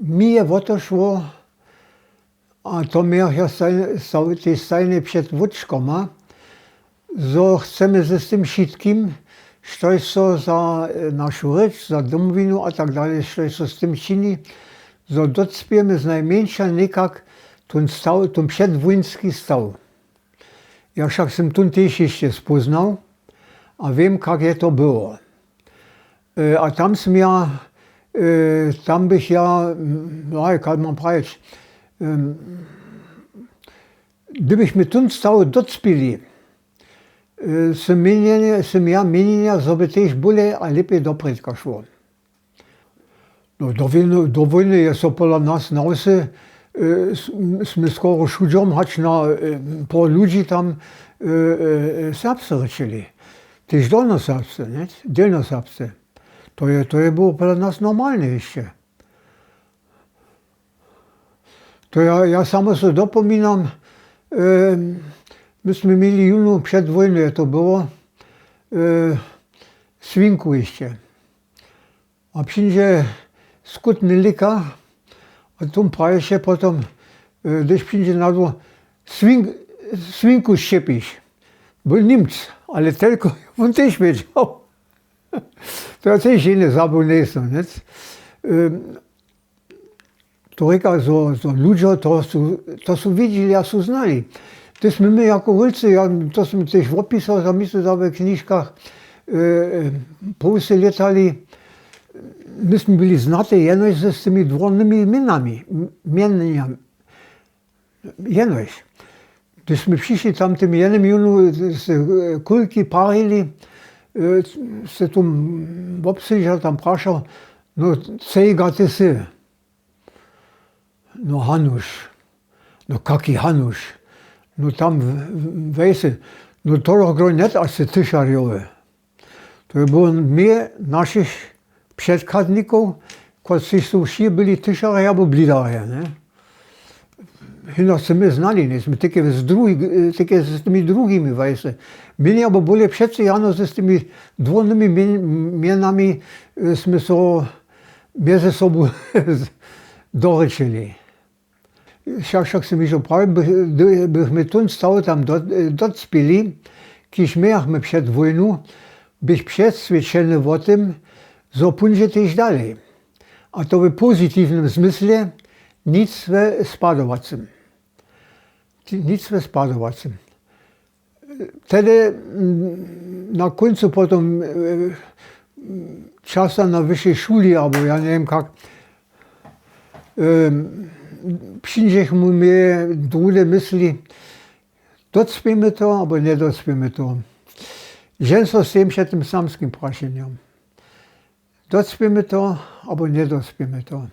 mi je o to šlo, a to mi ja tej stajny przed wódczkoma, że chcemy ze tym wszystkim, co za naszą rzecz, za domowinu a tak dalej, co z tym czyni, że docpiemy z najmniejsza nikak ten przedwojnski stał. Ja však jsem tu też jeszcze spoznał, a wiem, jak je to było. A tam jsem ja, tam bych ja, no jak mam powiedzieć, gdybyśmy ten stał docpili, jsem ja mienienia, żeby też byle a lepiej do predka szło. No do wojny jest to pola nas na osy, jsme skoro všuđom, hač na po ludzi tam serbsce řečili. Tyž dolnoserbsce, ne? Dělnoserbsce. To je było pro nas normalne ještě. To ja samo se dopomínam, my jsme měli junu před vojnou, to bylo, svinku ještě. A přijde skutný lika, a tom praje się potom, když přijde na dvor, svinku štěpíš. Byl Němc, ale tylko on też wiedział. To ja też inny zabыл nejsem, ne? To říká, že ludzie to są widzieli a są znali. To jsme my jako Holci, to jsem też opisał, za myślę, że w kniżkach Polscy letali, myśmy byli znati jenoś z tymi dwornymi mieniami. Jenoś. Gdyśmy przyszli tam tym jednym junu z kulki parili, se tu obslyšel tam prašal, no cejga ty si? No Hanuš. No kaki Hanuš? No tam vejsi, no to gro net asi tyšarjowe. To je było mnie, naszych przedkadników, którzy są wszyscy byli tyszarze albo blidarze, nie? Chyba se my znali, nie? Takie z tymi drugimi wejsy. My albo byli wszyscy jano z tymi dwoma mianami jsme so między sobą doryczyli. Však jsem již opravil, bychom ten stav tam docpili, když měli před vojnu, bych přesvědčený o tym, że pójdzie też dalej. A to w pozytywnym smyśle nic we spadowacym. Nic we spadowacym. Wtedy na końcu potem czasem na wyższej szuli, albo ja nie wiem jak, przyjdziemy mnie drugie myśli, docpimy to, albo nie docpimy to. Często z tym samskim praszeniem. Docpimy to, albo nie docpimy to.